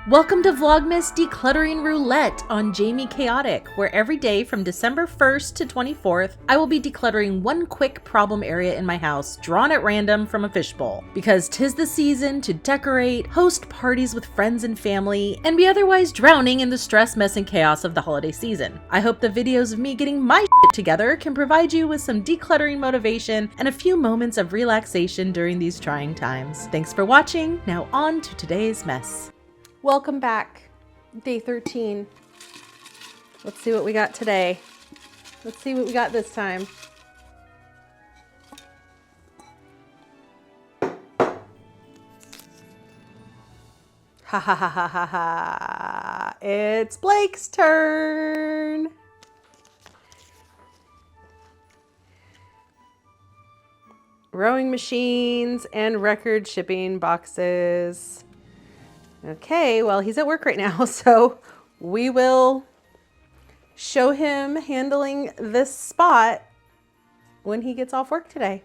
Welcome to Vlogmas Decluttering Roulette on Jamie Chaotic, where every day from December 1st to 24th, I will be decluttering one quick problem area in my house, drawn at random from a fishbowl. Because 'tis the season to decorate, host parties with friends and family, and be otherwise drowning in the stress, mess, and chaos of the holiday season. I hope the videos of me getting my shit together can provide you with some decluttering motivation and a few moments of relaxation during these trying times. Thanks for watching. Now on to today's mess. Welcome back, day 13. Let's see what we got today. Let's see what we got this time. Ha ha ha ha ha ha. It's Blake's turn. Rowing machines and record shipping boxes. Okay, well, he's at work right now, so we will show him handling this spot when he gets off work today.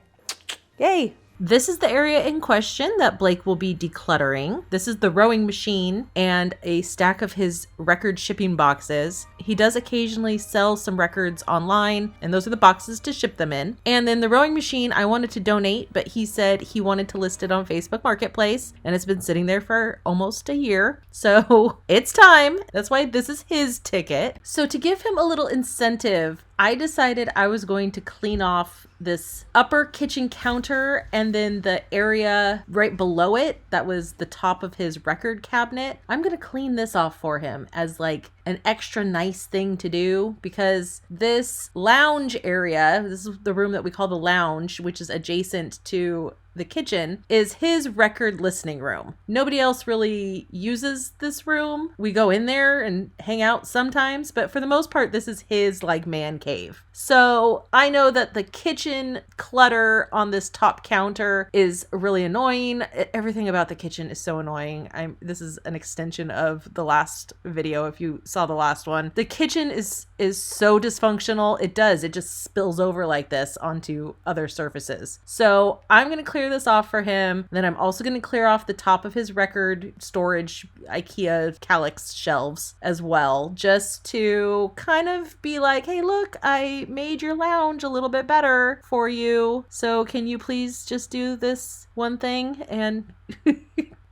Yay! This is the area in question that Blake will be decluttering. This is the rowing machine and a stack of his record shipping boxes. He does occasionally sell some records online, and those are the boxes to ship them in. And then the rowing machine I wanted to donate, but he said he wanted to list it on Facebook Marketplace, and it's been sitting there for almost a year. So it's time. That's why this is his ticket. So to give him a little incentive, I decided I was going to clean off this upper kitchen counter and then the area right below it that was the top of his record cabinet. I'm going to clean this off for him as like an extra nice thing to do, because this lounge area, this is the room that we call the lounge, which is adjacent to the kitchen, is his record listening room. Nobody else really uses this room. We go in there and hang out sometimes, but for the most part, this is his like man cave. So I know that the kitchen clutter on this top counter is really annoying. Everything about the kitchen is so annoying. This is an extension of the last video. If you saw the last one, the kitchen is so dysfunctional. It just spills over like this onto other surfaces. So I'm going to clear this off for him. Then I'm also going to clear off the top of his record storage IKEA Calyx shelves as well, just to kind of be like, hey, look, I made your lounge a little bit better for you. So can you please just do this one thing and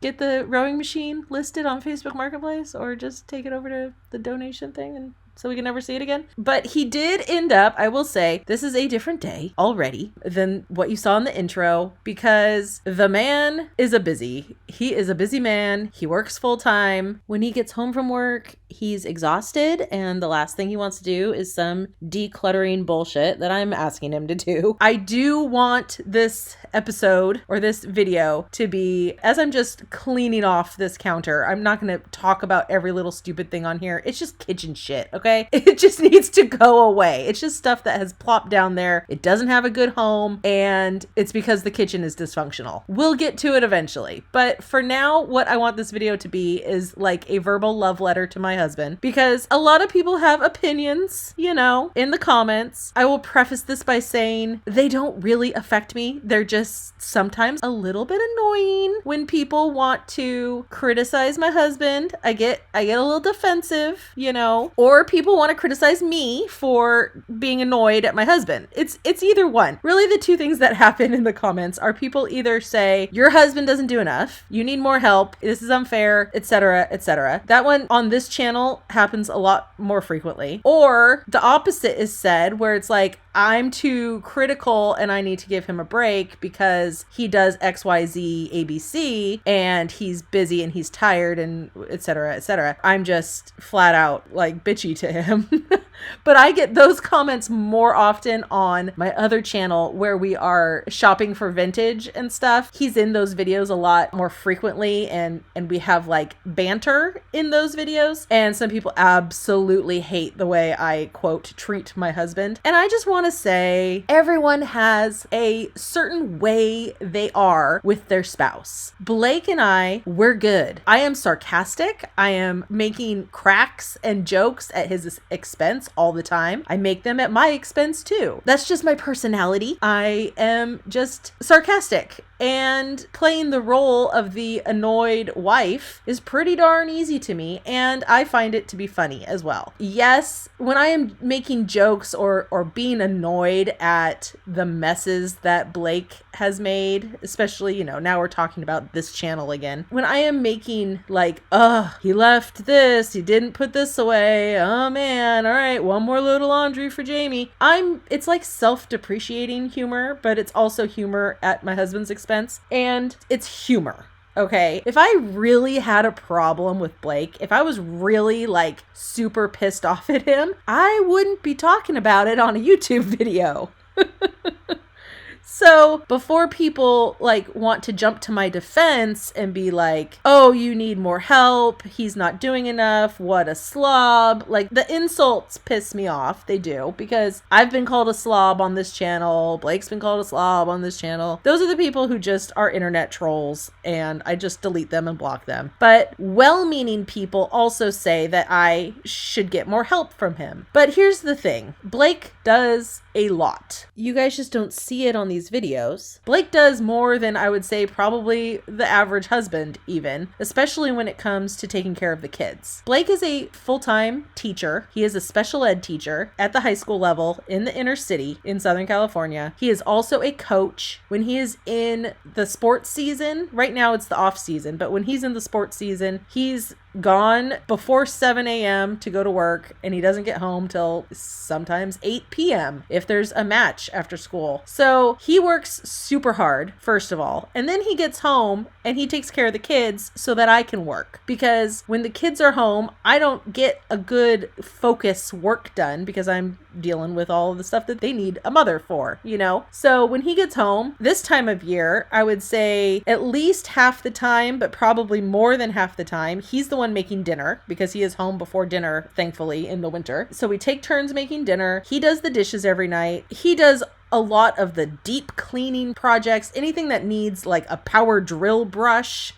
get the rowing machine listed on Facebook Marketplace, or just take it over to the donation thing and so we can never see it again. But he did end up, I will say, this is a different day already than what you saw in the intro, because the man is he is a busy man. He works full time. When he gets home from work, he's exhausted, and the last thing he wants to do is some decluttering bullshit that I'm asking him to do. I do want this episode or this video to be, as I'm just cleaning off this counter, I'm not going to talk about every little stupid thing on here. It's just kitchen shit, okay? It just needs to go away. It's just stuff that has plopped down there. It doesn't have a good home, and it's because the kitchen is dysfunctional. We'll get to it eventually. But for now, what I want this video to be is like a verbal love letter to my husband, because a lot of people have opinions, you know, in the comments. I will preface this by saying they don't really affect me. They're just sometimes a little bit annoying when people want to criticize my husband. I get a little defensive, you know, or people want to criticize me for being annoyed at my husband. It's either one. Really, the two things that happen in the comments are people either say, your husband doesn't do enough, you need more help, this is unfair, etc., etc. That one on this channel happens a lot more frequently. Or the opposite is said, where it's like, I'm too critical and I need to give him a break because he does XYZ ABC and he's busy and he's tired and etc., etc. I'm just flat out like bitchy to him. But I get those comments more often on my other channel where we are shopping for vintage and stuff. He's in those videos a lot more frequently, and we have like banter in those videos. And some people absolutely hate the way I, quote, treat my husband. And I just want to say everyone has a certain way they are with their spouse. Blake and we're good. I am sarcastic. I am making cracks and jokes at his expense all the time. I make them at my expense too. That's just my personality. I am just sarcastic and playing the role of the annoyed wife is pretty darn easy to me, and I find it to be funny as well. Yes, when I am making jokes or being annoyed at the messes that Blake has made, especially, now we're talking about this channel again. When I am making like, he left this, he didn't put this away, oh man, all right, one more load of laundry for Jamie. It's like self-depreciating humor, but it's also humor at my husband's expense, and it's humor. Okay, if I really had a problem with Blake, if I was really like super pissed off at him, I wouldn't be talking about it on a YouTube video. So before people like want to jump to my defense and be like, oh, you need more help, he's not doing enough, what a slob. Like, the insults piss me off. They do, because I've been called a slob on this channel. Blake's been called a slob on this channel. Those are the people who just are internet trolls, and I just delete them and block them. But well-meaning people also say that I should get more help from him. But here's the thing. Blake does a lot. You guys just don't see it on these videos. Blake does more than I would say probably the average husband even, especially when it comes to taking care of the kids. Blake is a full-time teacher. He is a special ed teacher at the high school level in the inner city in Southern California. He is also a coach. When he is in the sports season, right now it's the off season, but when he's in the sports season, he's gone before 7 a.m. to go to work, and he doesn't get home till sometimes 8 p.m. if there's a match after school. So he works super hard, first of all, and then he gets home and he takes care of the kids so that I can work. Because when the kids are home, I don't get a good focus work done because I'm dealing with all of the stuff that they need a mother for, So when he gets home, this time of year, I would say at least half the time, but probably more than half the time, he's the one making dinner because he is home before dinner, thankfully, in the winter. So we take turns making dinner. He does the dishes every night. He does a lot of the deep cleaning projects, anything that needs like a power drill brush.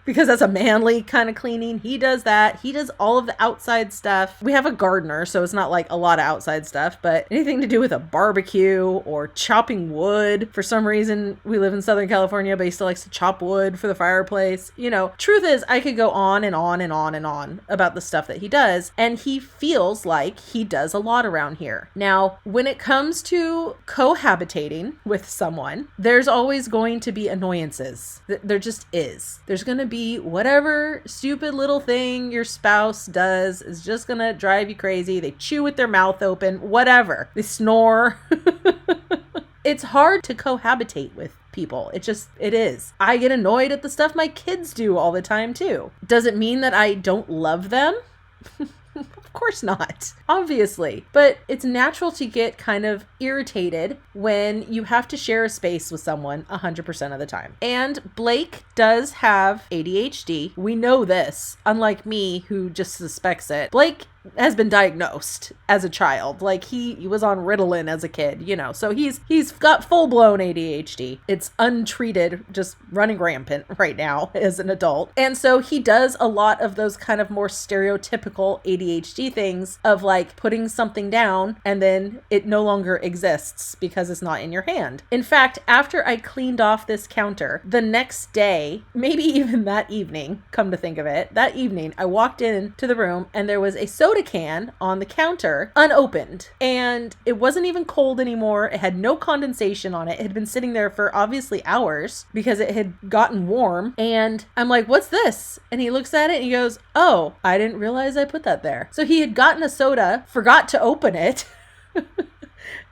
Because that's a manly kind of cleaning. He does that. He does all of the outside stuff. We have a gardener, so it's not like a lot of outside stuff, but anything to do with a barbecue or chopping wood. For some reason, we live in Southern California, but he still likes to chop wood for the fireplace. Truth is, I could go on and on and on and on about the stuff that he does, and he feels like he does a lot around here. Now, when it comes to cohabitating with someone, there's always going to be annoyances. There just is. There's going to be whatever stupid little thing your spouse does is just gonna drive you crazy. They chew with their mouth open, whatever. They snore. It's hard to cohabitate with people. It is. I get annoyed at the stuff my kids do all the time too. Does it mean that I don't love them? Of course not, obviously, but it's natural to get kind of irritated when you have to share a space with someone 100% of the time. And Blake does have ADHD. We know this, unlike me who just suspects it. Blake has been diagnosed as a child. Like he was on Ritalin as a kid, so he's got full-blown ADHD. It's untreated, just running rampant right now as an adult. And so he does a lot of those kind of more stereotypical ADHD things of like putting something down and then it no longer exists because it's not in your hand. In fact, after I cleaned off this counter, the next day, maybe even that evening, come to think of it, that evening I walked into the room and there was a soda can on the counter unopened, and it wasn't even cold anymore. It had no condensation on it. It had been sitting there for obviously hours because it had gotten warm, and I'm like, what's this? And he looks at it and he goes, oh, I didn't realize I put that there. So he had gotten a soda, forgot to open it,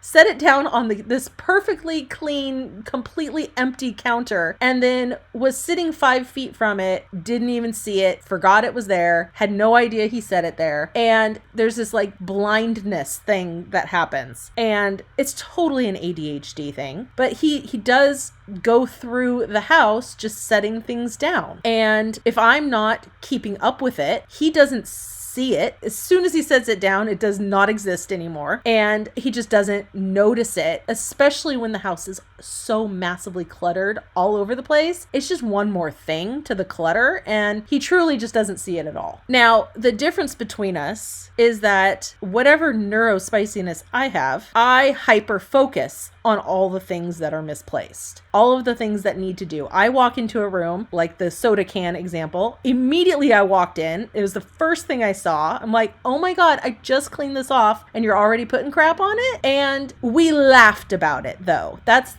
set it down on this perfectly clean, completely empty counter, and then was sitting 5 feet from it, didn't even see it, forgot it was there, had no idea he set it there. And there's this like blindness thing that happens. And it's totally an ADHD thing, but he does go through the house just setting things down. And if I'm not keeping up with it, he doesn't see it. As soon as he sets it down, it does not exist anymore. And he just doesn't notice it, especially when the house is so massively cluttered all over the place. It's just one more thing to the clutter, and he truly just doesn't see it at all. Now, the difference between us is that whatever neurospiciness I have, I hyper focus on all the things that are misplaced, all of the things that need to do. I walk into a room, like the soda can example. Immediately I walked in. It was the first thing I saw. I'm like, oh my God, I just cleaned this off and you're already putting crap on it. And we laughed about it though. That's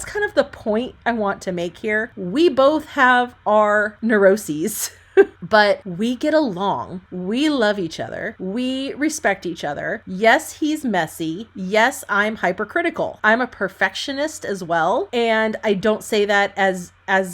kind of the point I want to make here. We both have our neuroses. But we get along. We love each other. We respect each other. Yes, he's messy. Yes, I'm hypercritical. I'm a perfectionist as well. And I don't say that as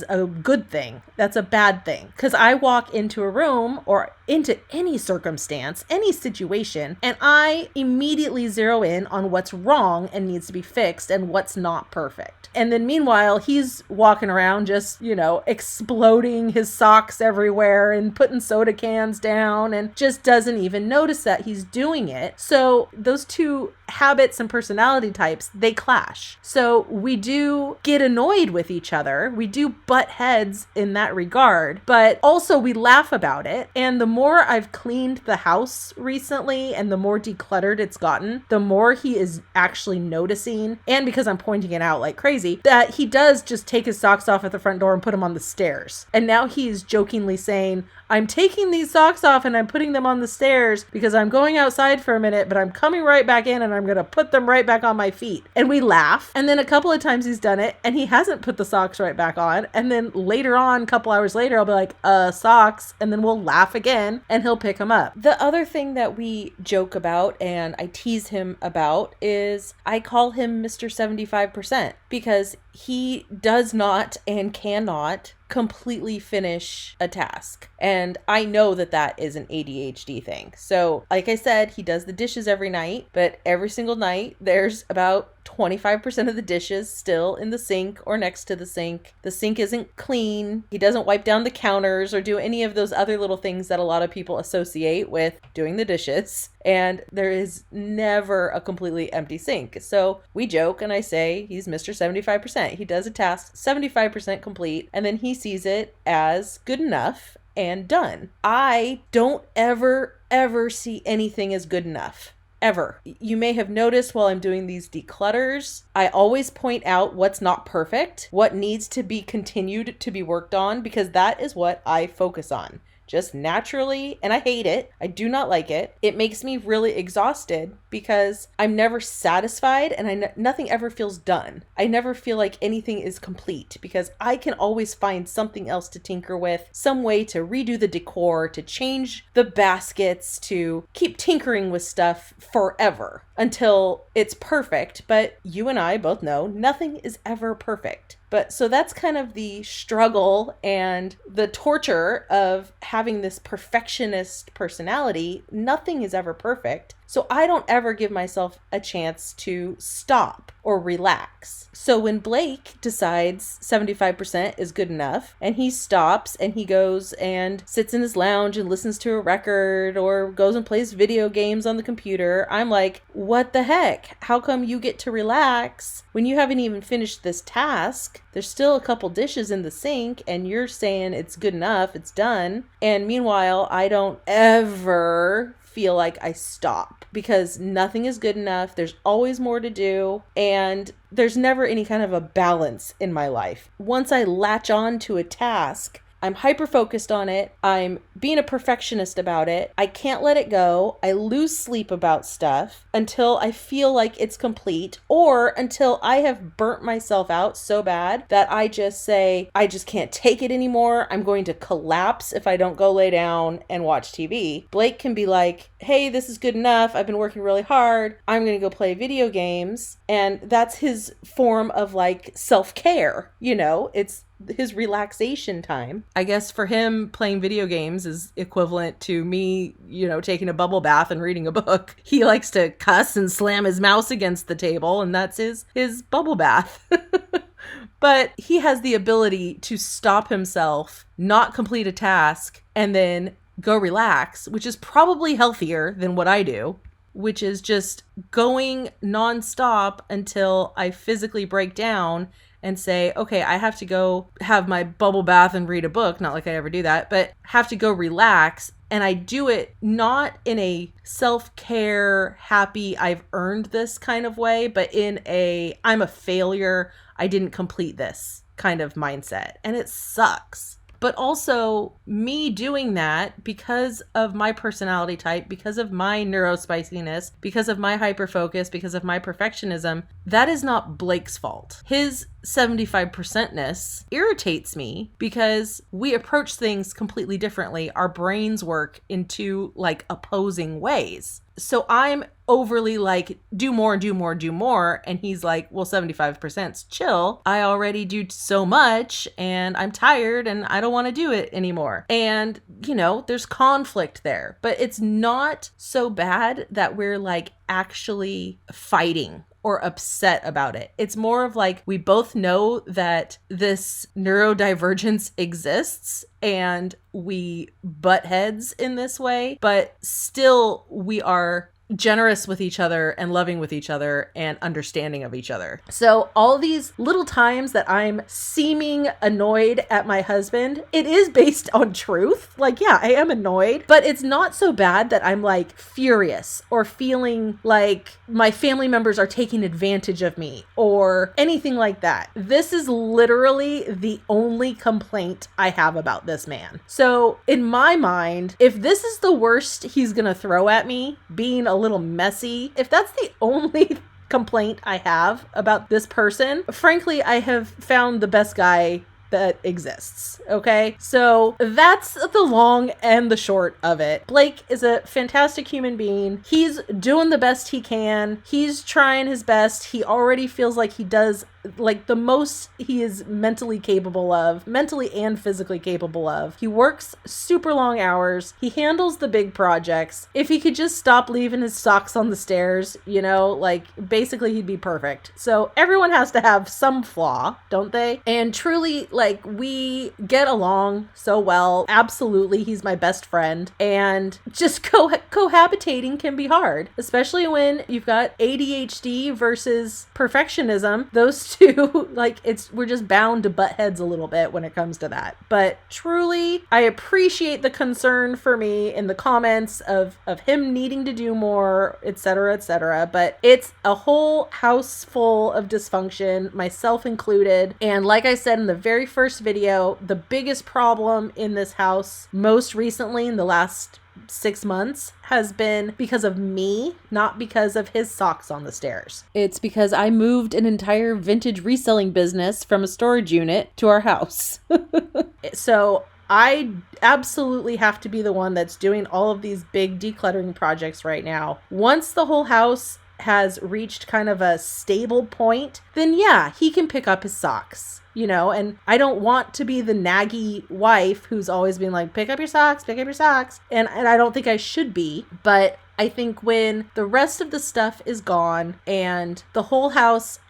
a good thing. That's a bad thing. Because I walk into a room or into any circumstance, any situation, and I immediately zero in on what's wrong and needs to be fixed and what's not perfect. And then meanwhile, he's walking around just, exploding his socks everywhere and putting soda cans down and just doesn't even notice that he's doing it. So those two habits and personality types, they clash. So we do get annoyed with each other. We do butt heads in that regard, but also we laugh about it. And the more I've cleaned the house recently and the more decluttered it's gotten, the more he is actually noticing. And because I'm pointing it out like crazy, that he does just take his socks off at the front door and put them on the stairs. And now he's jokingly saying, I'm taking these socks off and I'm putting them on the stairs because I'm going outside for a minute, but I'm coming right back in and I'm going to put them right back on my feet. And we laugh. And then a couple of times he's done it and he hasn't put the socks right back on. And then later on, a couple hours later, I'll be like, socks. And then we'll laugh again and he'll pick them up. The other thing that we joke about and I tease him about is I call him Mr. 75% because he does not and cannot completely finish a task. And I know that that is an ADHD thing. So like I said, he does the dishes every night, but every single night there's about 25% of the dishes still in the sink or next to the sink. The sink isn't clean. He doesn't wipe down the counters or do any of those other little things that a lot of people associate with doing the dishes. And there is never a completely empty sink. So we joke and I say he's Mr. 75%. He does a task 75% complete and then he sees it as good enough and done. I don't ever see anything as good enough. Ever. You may have noticed while I'm doing these declutters, I always point out what's not perfect, what needs to be continued to be worked on, because that is what I focus on. Just naturally, and I hate it. I do not like it. It makes me really exhausted because I'm never satisfied and nothing ever feels done. I never feel like anything is complete because I can always find something else to tinker with, some way to redo the decor, to change the baskets, to keep tinkering with stuff forever until it's perfect. But you and I both know nothing is ever perfect. But so that's kind of the struggle and the torture of having this perfectionist personality. Nothing is ever perfect. So I don't ever give myself a chance to stop or relax. So when Blake decides 75% is good enough and he stops and he goes and sits in his lounge and listens to a record or goes and plays video games on the computer, I'm like, what the heck? How come you get to relax when you haven't even finished this task? There's still a couple dishes in the sink and you're saying it's good enough, it's done. And meanwhile, I don't ever feel like I stop because nothing is good enough. There's always more to do and there's never any kind of a balance in my life. Once I latch on to a task, I'm hyper focused on it. I'm being a perfectionist about it. I can't let it go. I lose sleep about stuff until I feel like it's complete or until I have burnt myself out so bad that I just say, I just can't take it anymore. I'm going to collapse if I don't go lay down and watch TV. Blake can be like, hey, this is good enough. I've been working really hard. I'm going to go play video games. And that's his form of like self-care. It's his relaxation time. I guess for him, playing video games is equivalent to me, taking a bubble bath and reading a book. He likes to cuss and slam his mouse against the table, and that's his bubble bath. But he has the ability to stop himself, not complete a task, and then go relax, which is probably healthier than what I do, which is just going nonstop until I physically break down and say, okay, I have to go have my bubble bath and read a book. Not like I ever do that, but have to go relax. And I do it not in a self-care, happy, I've earned this kind of way, but in a, I'm a failure, I didn't complete this kind of mindset. And it sucks. But also me doing that because of my personality type, because of my neurospiciness, because of my hyperfocus, because of my perfectionism, that is not Blake's fault. His 75%ness irritates me because we approach things completely differently. Our brains work in two like opposing ways. So I'm overly like, do more, do more, do more. And he's like, well, 75%'s chill. I already do so much and I'm tired and I don't want to do it anymore. And, you know, there's conflict there, but it's not so bad that we're like actually fighting or upset about it. It's more of like, we both know that this neurodivergence exists and we butt heads in this way, but still we are generous with each other and loving with each other and understanding of each other. So all these little times that I'm seeming annoyed at my husband, it is based on truth. Like, yeah, I am annoyed, but it's not so bad that I'm like furious or feeling like my family members are taking advantage of me or anything like that. This is literally the only complaint I have about this man. So in my mind, if this is the worst he's gonna throw at me, being a little messy, if that's the only complaint I have about this person, frankly, I have found the best guy that exists. Okay. So that's the long and the short of it. Blake is a fantastic human being. He's doing the best he can. He's trying his best. He already feels like he does like the most he is mentally capable of, mentally and physically capable of. He works super long hours. He handles the big projects. If he could just stop leaving his socks on the stairs, you know, like basically he'd be perfect. So everyone has to have some flaw, don't they? And truly, like, we get along so well. Absolutely. He's my best friend. And just cohabitating can be hard, especially when you've got ADHD versus perfectionism. Those two, like, we're just bound to butt heads a little bit when it comes to that. But truly, I appreciate the concern for me in the comments of him needing to do more, etc., etc. But it's a whole house full of dysfunction, myself included. And like I said in the very first video, the biggest problem in this house most recently in the last 6 months has been because of me, not because of his socks on the stairs. It's because I moved an entire vintage reselling business from a storage unit to our house. So I absolutely have to be the one that's doing all of these big decluttering projects right now. Once the whole house has reached kind of a stable point, then yeah, he can pick up his socks, you know, and I don't want to be the naggy wife who's always being like, pick up your socks, pick up your socks. And I don't think I should be, but I think when the rest of the stuff is gone and the whole house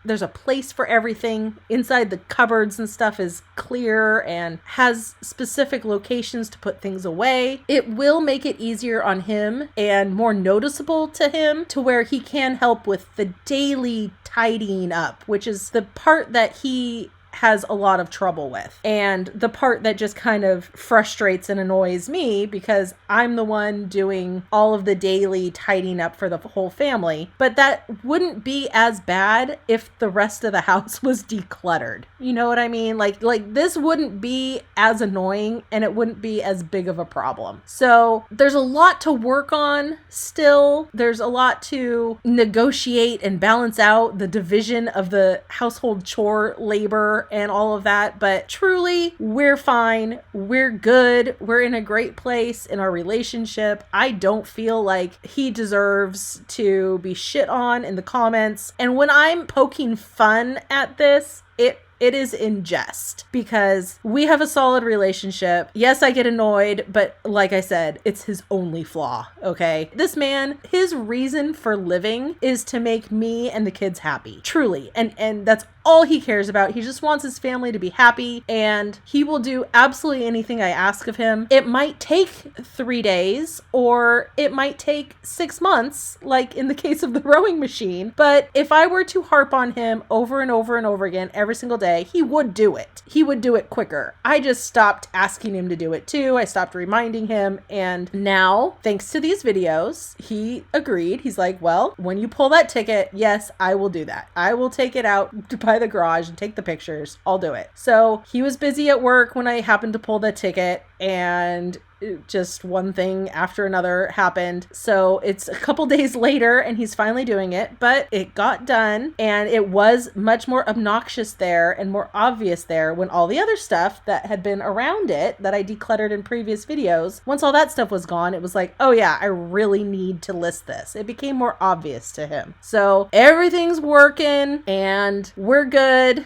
there's a place for everything inside, the cupboards and stuff is clear and has specific locations to put things away, it will make it easier on him and more noticeable to him to where he can help with the daily tidying up, which is the part that he has a lot of trouble with, and the part that just kind of frustrates and annoys me because I'm the one doing all of the daily tidying up for the whole family. But that wouldn't be as bad if the rest of the house was decluttered. You know what I mean? Like this wouldn't be as annoying and it wouldn't be as big of a problem. So there's a lot to work on still. There's a lot to negotiate and balance out the division of the household chore labor and all of that, but truly we're fine, we're good, we're in a great place in our relationship. I don't feel like he deserves to be shit on in the comments, and when I'm poking fun at this, it is in jest because we have a solid relationship. Yes, I get annoyed, but like I said, it's his only flaw, okay? This man, his reason for living is to make me and the kids happy, truly. And that's all he cares about. He just wants his family to be happy, and he will do absolutely anything I ask of him. It might take 3 days, or it might take 6 months, like in the case of the rowing machine. But if I were to harp on him over and over and over again every single day, he would do it. He would do it quicker. I just stopped asking him to do it too. I stopped reminding him. And now, thanks to these videos, he agreed. He's like, well, when you pull that ticket, yes, I will do that. I will take it out by the garage and take the pictures. I'll do it. So he was busy at work when I happened to pull that ticket, and just one thing after another happened. So it's a couple days later and he's finally doing it, but it got done, and it was much more obnoxious there and more obvious there when all the other stuff that had been around it that I decluttered in previous videos, once all that stuff was gone, it was like, oh yeah, I really need to list this. It became more obvious to him. So everything's working and we're good.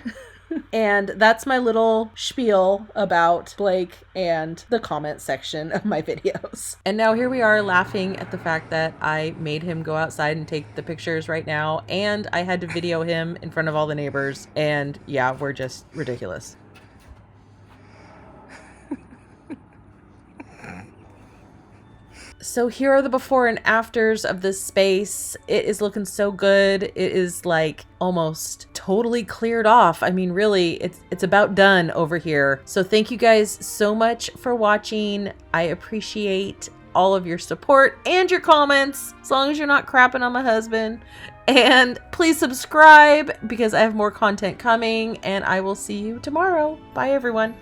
And that's my little spiel about Blake and the comment section of my videos. And now here we are laughing at the fact that I made him go outside and take the pictures right now, and I had to video him in front of all the neighbors, and yeah, we're just ridiculous. So here are the before and afters of this space. It is looking so good. It is like almost totally cleared off. I mean, really, it's about done over here. So thank you guys so much for watching. I appreciate all of your support and your comments, as long as you're not crapping on my husband. And please subscribe because I have more content coming, and I will see you tomorrow. Bye, everyone.